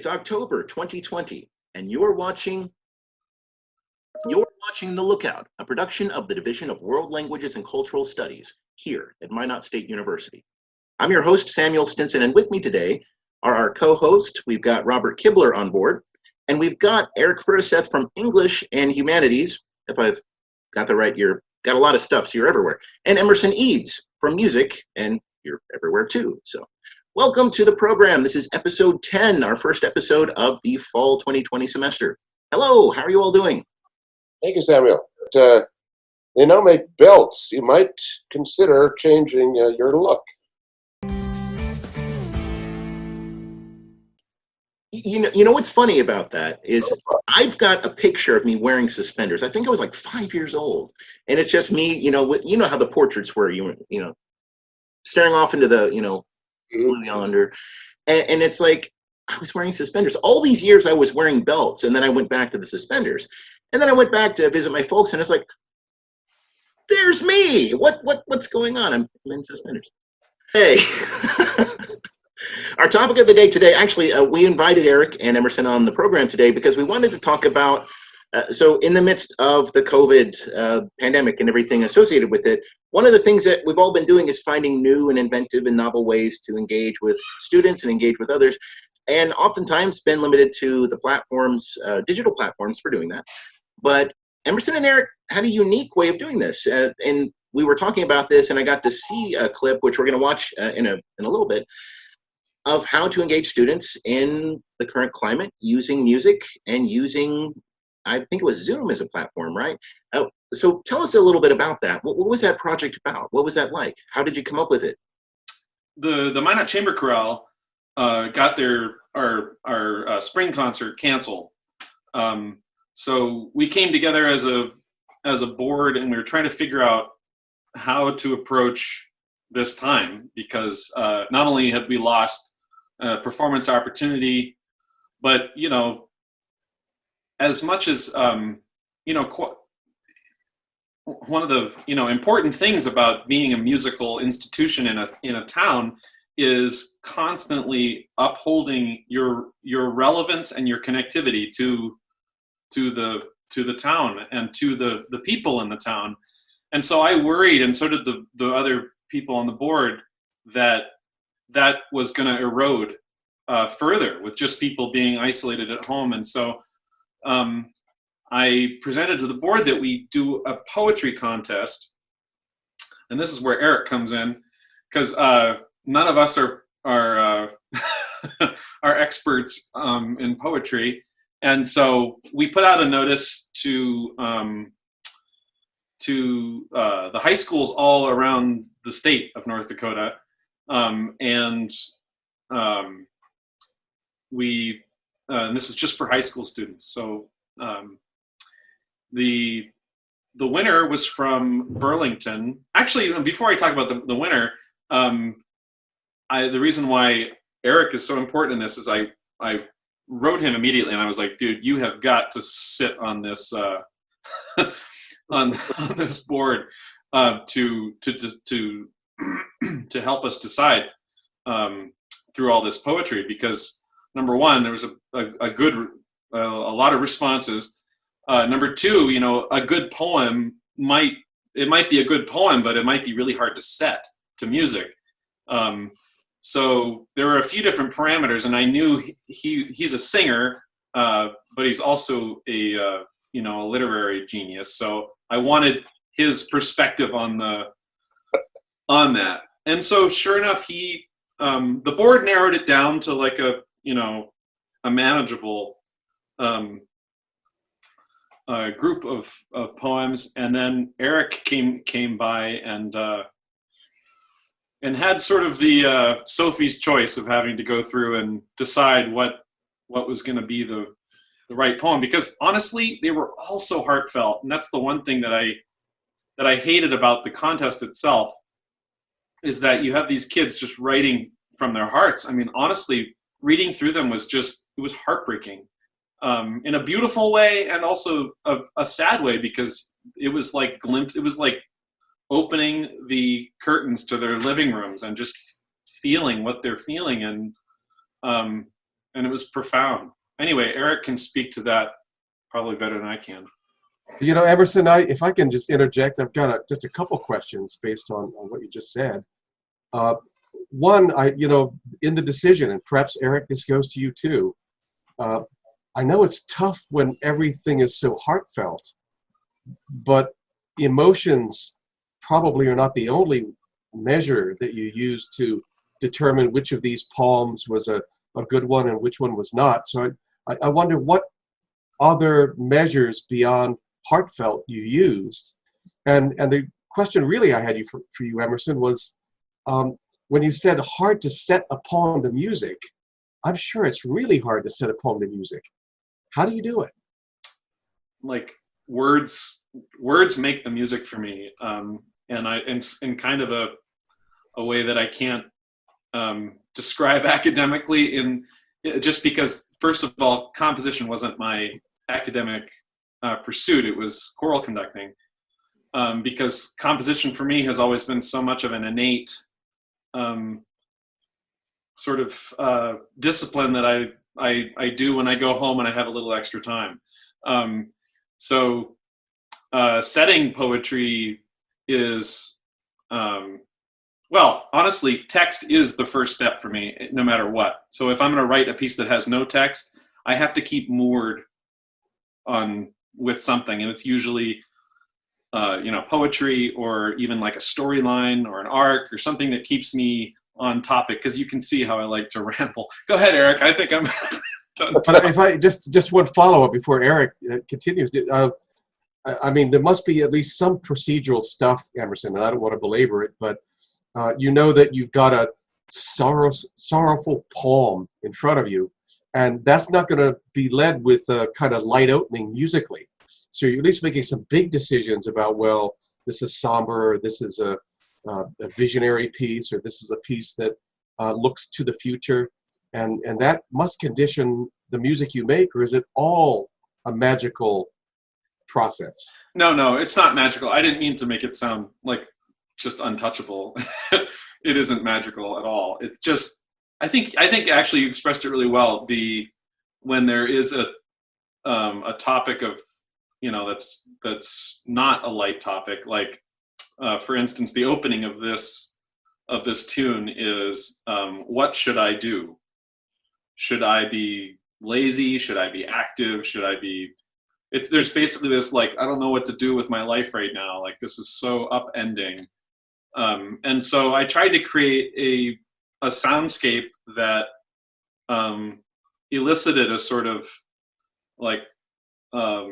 It's October 2020, and you're watching The Lookout, a production of the Division of World Languages and Cultural Studies here at Minot State University. I'm your host, Samuel Stinson, and with me today are our co-host. We've got Robert Kibler on board, and we've got Eric Furuseth from English and Humanities. If I've got the right, you're got a lot of stuff, so you're everywhere. And Emerson Eads from Music, and you're everywhere too. So welcome to the program. This is episode 10, our first episode of the fall 2020 semester. Hello, how are you all doing? Thank you, Samuel. They now make belts. You might consider changing your look. You know what's funny about that is I've got a picture of me wearing suspenders. I think I was like 5 years old, and it's just me. You know how the portraits were. You know, staring off into the blue yonder, and it's like I was wearing suspenders. All these years I was wearing belts, and then I went back to the suspenders, and then I went back to visit my folks, and it's like, there's me. What's going on? I'm in suspenders. Hey. Our topic of the day today, actually, we invited Eric and Emerson on the program today because we wanted to talk about, so in the midst of the COVID pandemic and everything associated with it, one of the things that we've all been doing is finding new and inventive and novel ways to engage with students and engage with others, and oftentimes been limited to the platforms, digital platforms for doing that. But Emerson and Eric had a unique way of doing this, and we were talking about this, and I got to see a clip, which we're going to watch in a little bit, of how to engage students in the current climate using music and using, I think it was Zoom as a platform, right? So tell us a little bit about that. What was that project about? What was that like? How did you come up with it? The Minot Chamber Chorale got our spring concert canceled. So we came together as a board, and we were trying to figure out how to approach this time, because not only had we lost performance opportunity, but as much as one of the important things about being a musical institution in a town is constantly upholding your relevance and your connectivity to the town and to the people in the town. And so I worried, and so did the other people on the board, that was going to erode further with just people being isolated at home. And so I presented to the board that we do a poetry contest, and this is where Eric comes in, because none of us are are experts in poetry, and so we put out a notice to the high schools all around the state of North Dakota, and this was just for high school students. So the winner was from Burlington. Actually, before I talk about the winner, the reason why Eric is so important in this is I wrote him immediately, and I was like, dude, you have got to sit on this on this board to help us decide through all this poetry, because number one, there was a lot of responses. Number two, a good poem might be a good poem, but it might be really hard to set to music. So there were a few different parameters, and I knew he's a singer, but he's also a literary genius. So I wanted his perspective on that. And so sure enough, the board narrowed it down to like a manageable group of poems. And then Eric came by and had sort of the Sophie's choice of having to go through and decide what was going to be the right poem, because honestly, they were all so heartfelt. And that's the one thing that I hated about the contest itself, is that you have these kids just writing from their hearts. I mean, honestly, reading through them it was heartbreaking, in a beautiful way, and also a sad way, because it was like opening the curtains to their living rooms and just feeling what they're feeling. And and it was profound. Anyway, Eric can speak to that probably better than I can. You know, Emerson, if I can just interject, I've got just a couple questions based on what you just said. One, in the decision, and perhaps Eric, this goes to you too. I know it's tough when everything is so heartfelt, but emotions probably are not the only measure that you use to determine which of these poems was a good one and which one was not. So I wonder what other measures beyond heartfelt you used. And the question really I had for you, Emerson, was when you said hard to set a poem to music, I'm sure it's really hard to set a poem to music. How do you do it? Like words make the music for me. And in kind of a way that I can't describe academically, just because, first of all, composition wasn't my academic pursuit. It was choral conducting, because composition for me has always been so much of an innate sort of discipline that I do when I go home and I have a little extra time. So setting poetry is, well, honestly, text is the first step for me, no matter what. So if I'm going to write a piece that has no text, I have to keep moored with something, and it's usually poetry, or even like a storyline or an arc or something that keeps me on topic, because you can see how I like to ramble. Go ahead, Eric. I think I'm done. But if I just one follow-up before Eric continues. I mean, there must be at least some procedural stuff, Emerson, and I don't want to belabor it, but you know that you've got a sorrowful poem in front of you, and that's not going to be led with a kind of light opening musically. So you're at least making some big decisions about, well, this is somber, or this is a visionary piece, or this is a piece that looks to the future, and that must condition the music you make, or is it all a magical process? No, it's not magical. I didn't mean to make it sound like just untouchable. It isn't magical at all. It's just, I think actually you expressed it really well. When there is a topic of, that's not a light topic, like for instance, the opening of this tune is, what should I do? Should I be lazy? Should I be active? There's basically this, like, I don't know what to do with my life right now. Like, this is so upending. And so I tried to create a soundscape that elicited a sort of like a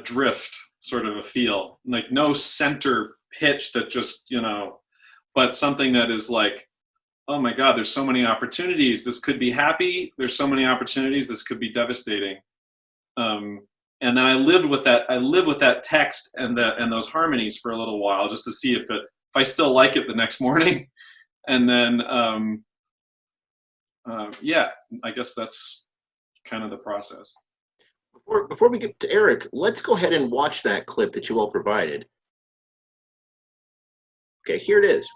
drift, sort of a feel, like no center pitch that just, but something that is like, oh my God, there's so many opportunities. This could be happy. There's so many opportunities. This could be devastating. And then I lived with that text and those harmonies for a little while, just to see if I still like it the next morning. And then, I guess that's kind of the process. Before we get to Eric, let's go ahead and watch that clip that you all provided. Okay, here it is.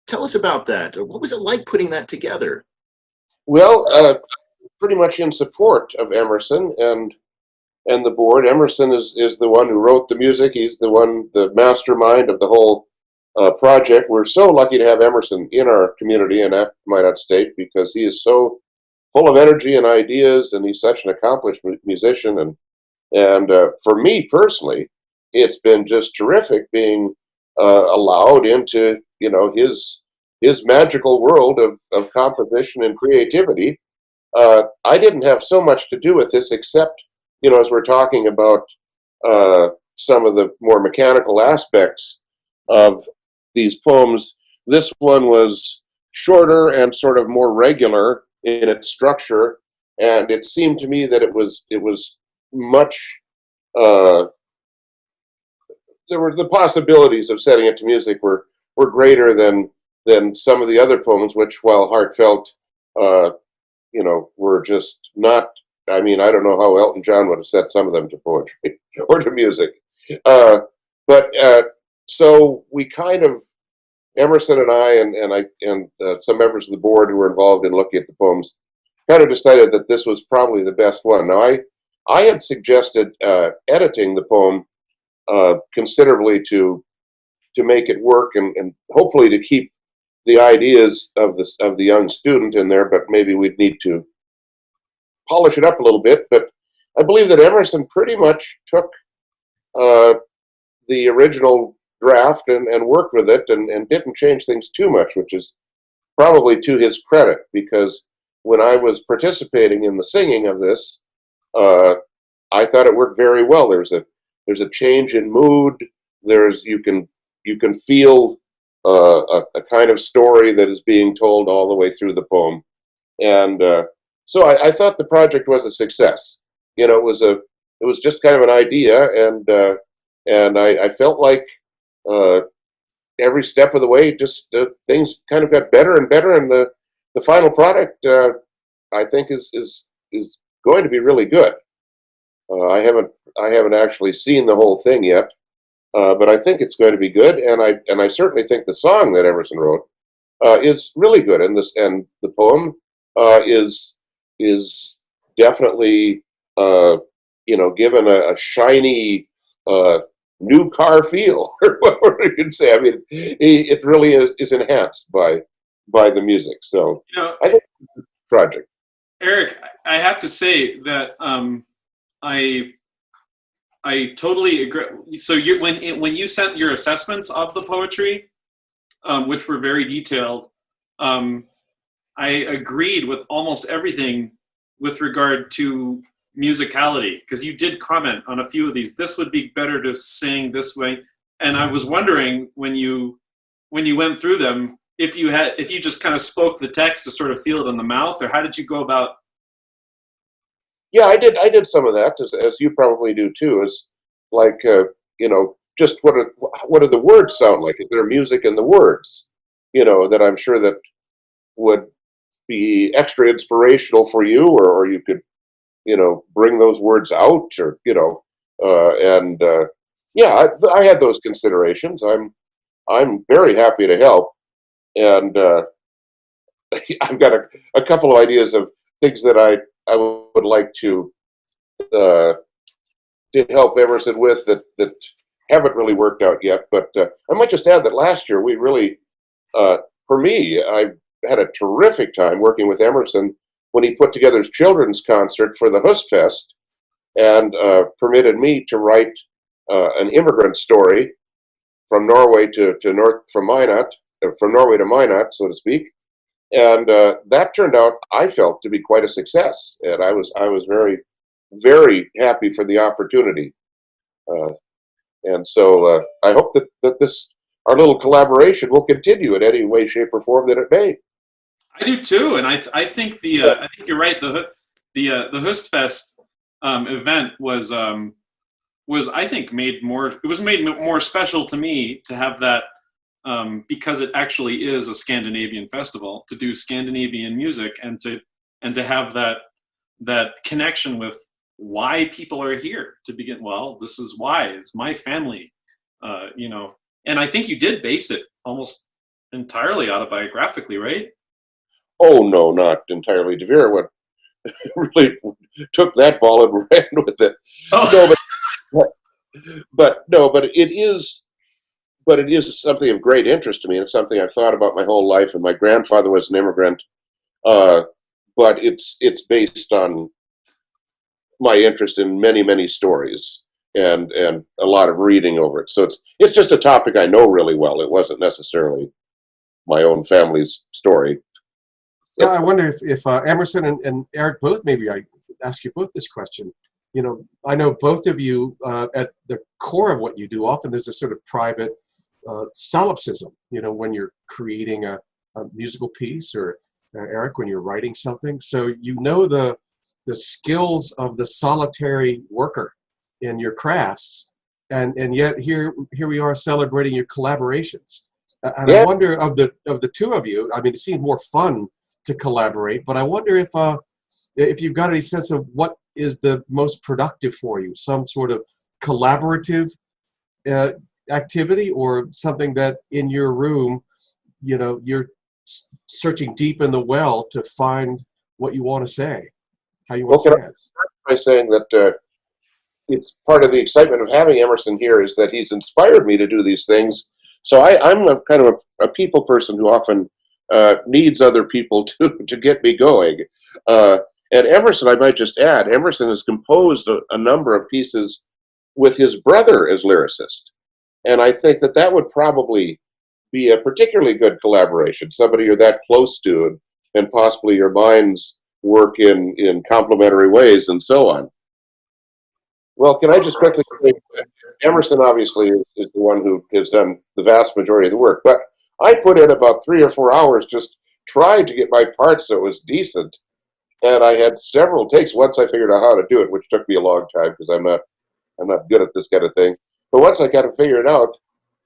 Tell us about that. What was it like putting that together? Well, pretty much in support of Emerson and the board. Emerson is the one who wrote the music. He's the mastermind of the whole project. We're so lucky to have Emerson in our community and at Minot State, because he is so full of energy and ideas, and he's such an accomplished musician. And for me personally, it's been just terrific being allowed into, you know, his magical world of composition and creativity. I didn't have so much to do with this, except, you know, as we're talking about some of the more mechanical aspects of these poems, this one was shorter and sort of more regular in its structure, and it seemed to me that it was much. There were the possibilities of setting it to music were greater than some of the other poems, which, while heartfelt, you know, were just not. I mean, I don't know how Elton John would have set some of them to poetry or to music, but so we kind of, Emerson and I and some members of the board who were involved in looking at the poems kind of decided that this was probably the best one. Now, I had suggested editing the poem considerably to make it work and hopefully to keep the ideas of the young student in there, but maybe we'd need to polish it up a little bit. But I believe that Emerson pretty much took the original draft and worked with it and didn't change things too much, which is probably to his credit, because when I was participating in the singing of this, I thought it worked very well. There's a change in mood. You can feel a kind of story that is being told all the way through the poem, and so I thought the project was a success. You know, it was just kind of an idea, and I felt like every step of the way, just things kind of got better and better, and the final product I think is going to be really good. I haven't actually seen the whole thing yet, but I think it's going to be good, and I certainly think the song that Emerson wrote is really good, and the poem is definitely you know, given a shiny new car feel, or whatever you can say. I mean, it really is enhanced by the music. So, You know, I think it's a project. Eric, I have to say that I totally agree. So when you sent your assessments of the poetry, which were very detailed, I agreed with almost everything with regard to musicality, because you did comment on a few of these. This would be better to sing this way, and I was wondering when you went through them, if you just kind of spoke the text to sort of feel it in the mouth, or how did you go about? Yeah, I did some of that, as you probably do too. Is like you know, just what do the words sound like? Is there music in the words? You know, that I'm sure that would be extra inspirational for you, or you could, you know, bring those words out, or you know, and yeah, I had those considerations. I'm very happy to help, and I've got a couple of ideas of things that I would like to help Emerson with that haven't really worked out yet. But I might just add that last year we really, for me, I had a terrific time working with Emerson when he put together his children's concert for the Hustfest and permitted me to write an immigrant story from Norway from Norway to Minot, so to speak. And that turned out, I felt, to be quite a success, and I was very, very happy for the opportunity. And so I hope that our little collaboration will continue in any way, shape, or form that it may. I do too, and I think I think you're right. The Hustfest event was I think made more special to me to have that. Because it actually is a Scandinavian festival, to do Scandinavian music and to have that connection with why people are here to begin. Well, this is why. It's my family, you know. And I think you did base it almost entirely autobiographically, right? Oh no, not entirely. De Vere really took that ball and ran with it. Oh. No, but it is. But it is something of great interest to me, and it's something I've thought about my whole life. And my grandfather was an immigrant, but it's based on my interest in many, many stories. and a lot of reading over it. So it's just a topic I know really well. It wasn't necessarily my own family's story. Yeah, I wonder if Emerson and Eric both, maybe I ask you both this question. You know, I know both of you at the core of what you do, often there's a sort of private solipsism, you know, when you're creating a musical piece, or Eric, when you're writing something. So you know the skills of the solitary worker in your crafts, and yet here we are celebrating your collaborations. And Yeah. I wonder, of the two of you, I mean, it seems more fun to collaborate, but I wonder if you've got any sense of what is the most productive for you, some sort of collaborative activity, or something that in your room, you know, you're searching deep in the well to find what you want to say, how you want to say it. By saying that it's part of the excitement of having Emerson here is that he's inspired me to do these things. So I'm a kind of a people person who often needs other people to get me going. And Emerson, I might just add, Emerson has composed a number of pieces with his brother as lyricist. And I think that would probably be a particularly good collaboration, somebody you're that close to, and possibly your minds work in complementary ways and so on. Well, can I just quickly say, Emerson obviously is the one who has done the vast majority of the work, but I put in about 3 or 4 hours just tried to get my parts so it was decent. And I had several takes once I figured out how to do it, which took me a long time because I'm not good at this kind of thing. But once I kind of figured it out,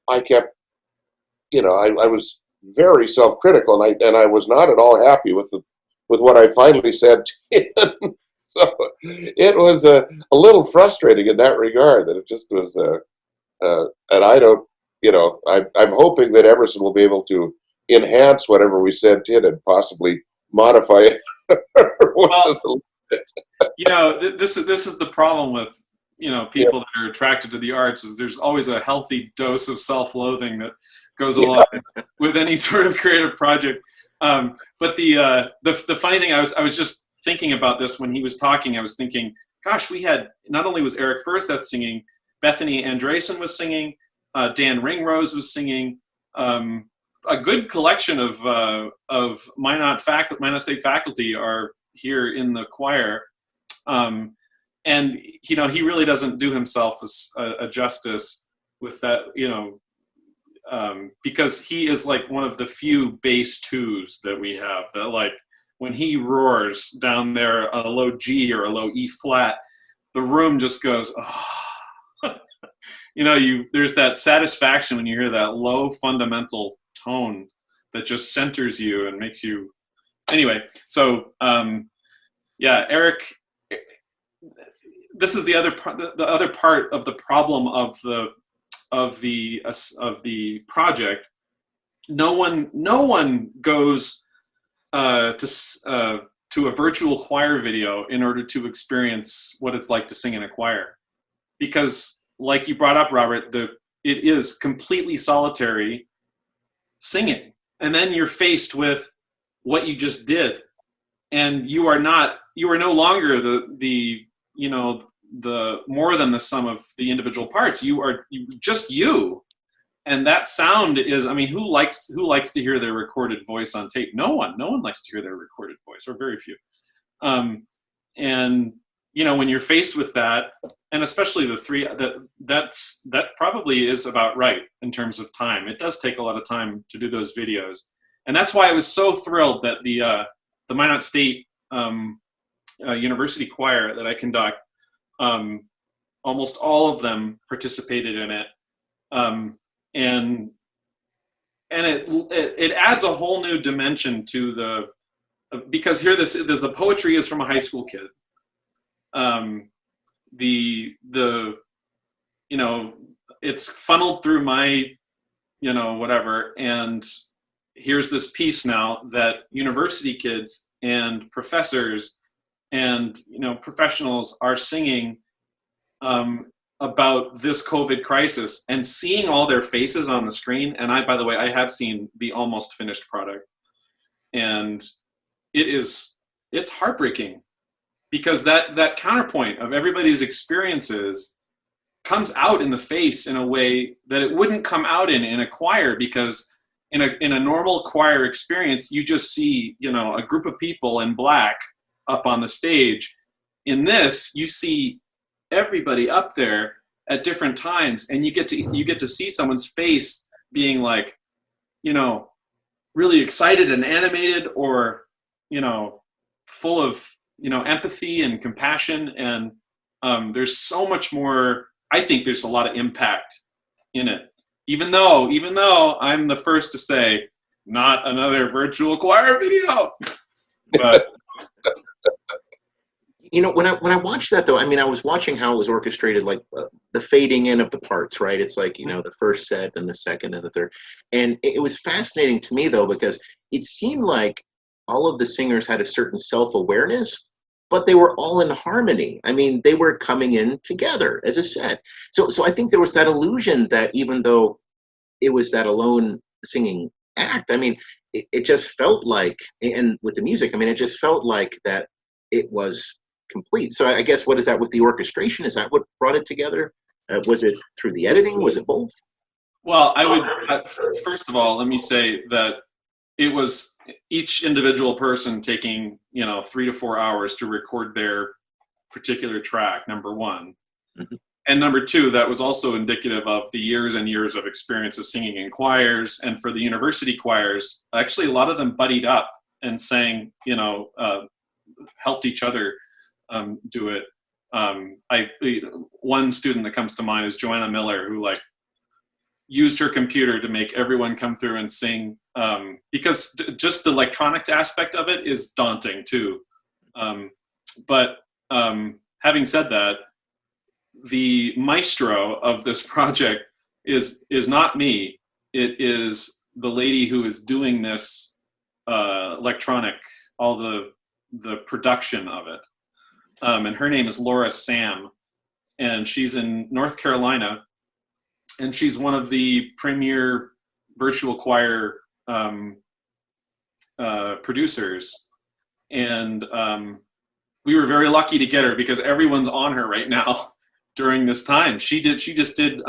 I kept, you know, I was very self-critical, and I was not at all happy with what I finally said. So it was a little frustrating in that regard, that it just was, and I don't, you know, I'm hoping that Emerson will be able to enhance whatever we sent in and possibly modify it. Well, you know, this is the problem with, you know, people that are attracted to the arts, is there's always a healthy dose of self-loathing that goes along with any sort of creative project. But the funny thing, I was just thinking about this when he was talking. I was thinking, gosh, we had, not only was Eric Furuseth singing, Bethany Andresen was singing, Dan Ringrose was singing, a good collection of Minot State faculty are here in the choir. And, you know, he really doesn't do himself a justice with that, you know, because he is like one of the few bass twos that we have, that like when he roars down there on a low G or a low E flat, the room just goes, oh. You know, there's that satisfaction when you hear that low fundamental tone that just centers you and makes you, anyway. So yeah, Eric, this is the other part of the problem of the project. No one goes to a virtual choir video in order to experience what it's like to sing in a choir, because, like you brought up, Robert, it is completely solitary singing, and then you're faced with what you just did, and you are no longer the you know, the more than the sum of the individual parts. You are just you, and that sound is, I mean, who likes to hear their recorded voice on tape? No one likes to hear their recorded voice, or very few. And you know, when you're faced with that, and especially the three, that probably is about right in terms of time. It does take a lot of time to do those videos, and that's why I was so thrilled that the Minot State University choir that I conduct, almost all of them participated in it, and it adds a whole new dimension to because here the poetry is from a high school kid. The you know, it's funneled through my, you know, whatever, and here's this piece now that university kids and professors and, you know, professionals are singing about this COVID crisis, and seeing all their faces on the screen. And by the way, I have seen the almost finished product, and it's heartbreaking, because that counterpoint of everybody's experiences comes out in the face in a way that it wouldn't come out in a choir, because in a normal choir experience, you just see, you know, a group of people in black up on the stage. In this, you see everybody up there at different times, and you get to see someone's face being like, you know, really excited and animated, or, you know, full of, you know, empathy and compassion. And there's so much more. I think there's a lot of impact in it. Even though I'm the first to say, not another virtual choir video. But you know, when I watched that though, I mean, I was watching how it was orchestrated, like the fading in of the parts, right? It's like, you know, the first set and the second and the third. And it was fascinating to me though, because it seemed like all of the singers had a certain self-awareness, but they were all in harmony. I mean, they were coming in together as a set. So I think there was that illusion that even though it was that alone singing act, I mean, it just felt like, and with the music, I mean, it just felt like that it was complete. So I guess, what is that with the orchestration? Is that what brought it together? Was it through the editing? Was it both? Well, I would, first of all, let me say that it was each individual person taking, you know, 3 to 4 hours to record their particular track, number one. Mm-hmm. And number two, that was also indicative of the years and years of experience of singing in choirs. And for the university choirs, actually a lot of them buddied up and sang, you know, helped each other do it. One student that comes to mind is Joanna Miller, who like used her computer to make everyone come through and sing, because just the electronics aspect of it is daunting too. But having said that, the maestro of this project is not me. It is the lady who is doing this electronic, all the production of it. And her name is Laura Sam, and she's in North Carolina, and she's one of the premier virtual choir producers. And we were very lucky to get her, because everyone's on her right now during this time. She just did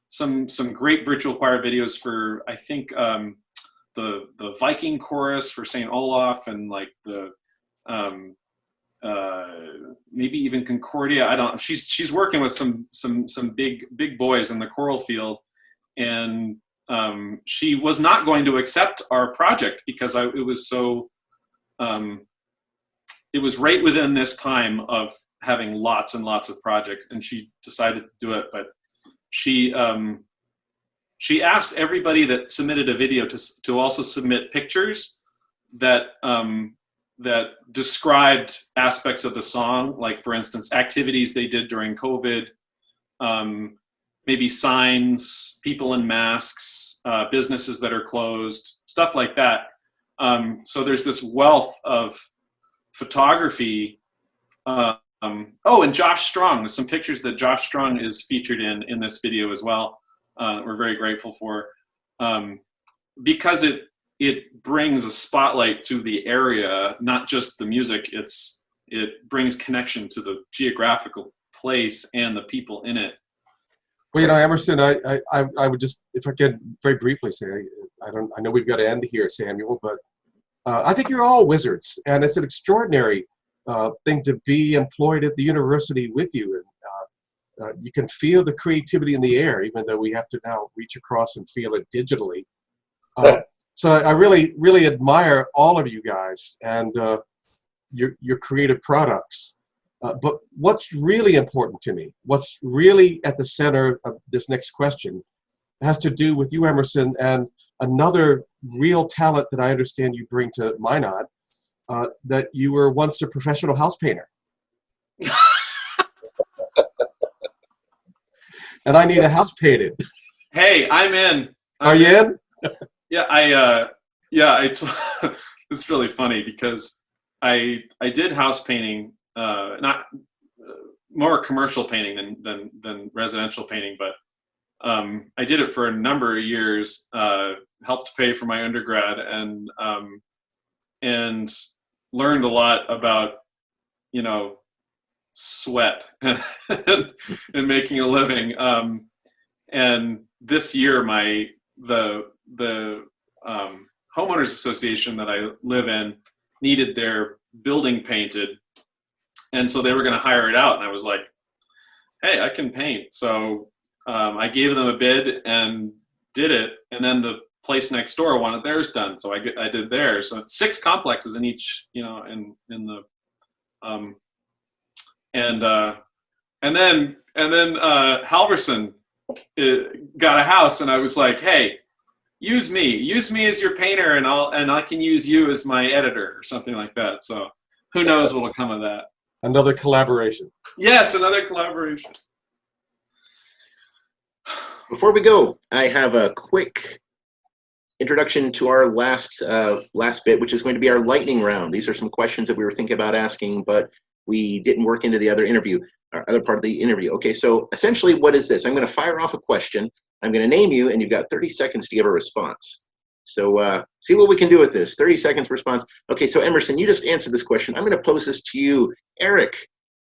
some great virtual choir videos for, I think, the Viking chorus for St. Olaf, and like the maybe even Concordia. I don't. She's working with some big boys in the choral field, and she was not going to accept our project because it was so. It was right within this time of having lots and lots of projects, and she decided to do it. But she asked everybody that submitted a video to also submit pictures that that described aspects of the song, like for instance, activities they did during COVID, maybe signs, people in masks, businesses that are closed, stuff like that. So there's this wealth of photography. And Josh Strong, there's some pictures that Josh Strong is featured in this video as well. We're very grateful for, because it brings a spotlight to the area, not just the music. It brings connection to the geographical place and the people in it. Well, you know, Emerson, I would just, if I could very briefly say, I know we've got to end here, Samuel, but I think you're all wizards, and it's an extraordinary thing to be employed at the university with you. And you can feel the creativity in the air, even though we have to now reach across and feel it digitally. So I really, really admire all of you guys and your creative products. But what's really important to me, what's really at the center of this next question, has to do with you, Emerson, and another real talent that I understand you bring to Minot, that you were once a professional house painter. And I need a house painted. Hey, I'm in. Are you in? Yeah, it's really funny because I did house painting, not more commercial painting than residential painting, but I did it for a number of years, helped pay for my undergrad, and learned a lot about, you know, sweat and making a living. And this year, the homeowners association that I live in needed their building painted, and so they were going to hire it out. And I was like, "Hey, I can paint." So I gave them a bid and did it. And then the place next door wanted theirs done, so I did theirs. So 6 complexes in each, in the and then Halverson got a house, and I was like, "Hey, use me as your painter, and I can use you as my editor," or something like that. So who knows what'll come of that? Another collaboration. Yes, another collaboration. Before we go, I have a quick introduction to our last bit, which is going to be our lightning round. These are some questions that we were thinking about asking, but we didn't work into the other part of the interview. Okay, so essentially what is this? I'm going to fire off a question. I'm going to name you, and you've got 30 seconds to give a response. So see what we can do with this. 30 seconds response. Okay, so Emerson, you just answered this question. I'm going to pose this to you. Eric,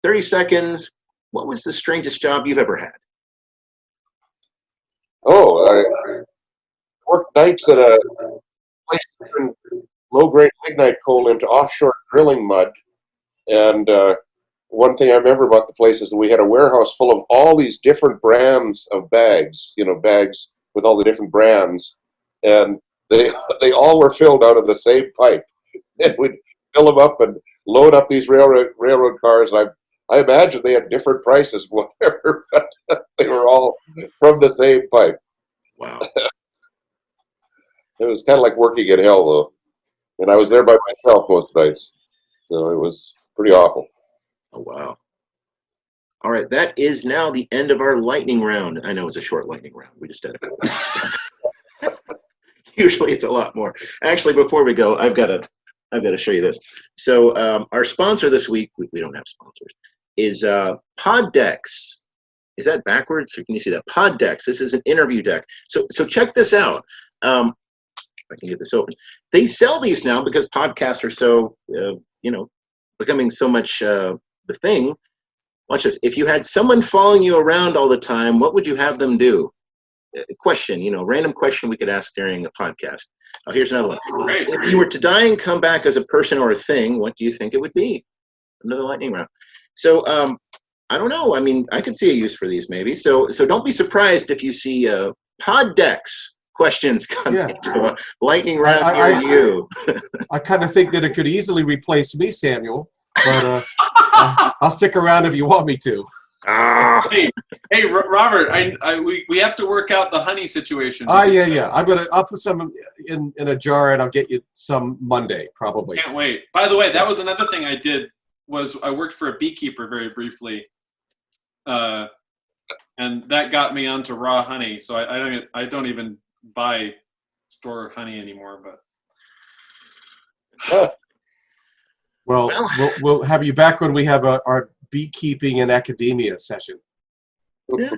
30 seconds. What was the strangest job you've ever had? Oh, I worked nights at a place that turned low-grade lignite coal into offshore drilling mud. And one thing I remember about the place is that we had a warehouse full of all these different brands of bags, bags with all the different brands. And they all were filled out of the same pipe. And we'd fill them up and load up these railroad cars. I imagine they had different prices, whatever, but they were all from the same pipe. Wow. It was kind of like working in hell, though. And I was there by myself most nights. So it was pretty awful. Oh, wow. All right, that is now the end of our lightning round. I know it's a short lightning round. We just did it. Usually it's a lot more. Actually, before we go, I've got to show you this. So our sponsor this week, we don't have sponsors, is Poddex. Is that backwards, or can you see that? Poddex. This is an interview deck. So check this out. If I can get this open. They sell these now because podcasts are so, becoming so much the thing. Watch this. If you had someone following you around all the time, what would you have them do? Question, random question we could ask during a podcast. Oh, here's another one. Great. If you were to die and come back as a person or a thing, what do you think it would be? Another lightning round. So I don't know. I mean, I could see a use for these maybe. So don't be surprised if you see Poddex questions come into a lightning round near you. I kind of think that it could easily replace me, Samuel, but I'll stick around if you want me to. Hey, Robert, we have to work out the honey situation. Yeah. I'll put some in a jar, and I'll get you some Monday, probably. Can't wait. By the way, that was another thing I did. Was I worked for a beekeeper very briefly, and that got me onto raw honey. So I don't even buy store honey anymore. But well, we'll have you back when we have our beekeeping and academia session. Yeah.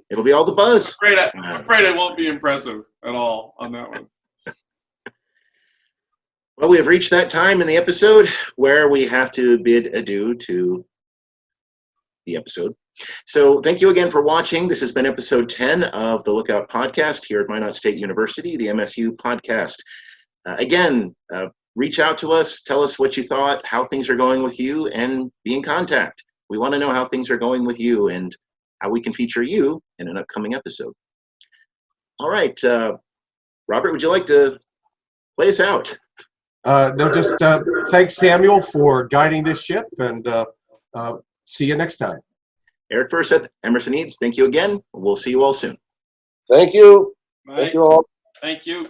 It'll be all the buzz. I'm afraid I won't be impressive at all on that one. Well, we have reached that time in the episode where we have to bid adieu to the episode. So thank you again for watching. This has been episode 10 of the Lookout Podcast here at Minot State University, the MSU podcast. Again, reach out to us, tell us what you thought, how things are going with you, and be in contact. We want to know how things are going with you and how we can feature you in an upcoming episode. All right, Robert, would you like to play us out? No, just thanks, Samuel, for guiding this ship, and see you next time. Eric Furuseth, Emerson Eads, thank you again. We'll see you all soon. Thank you. Bye. Thank you all. Thank you.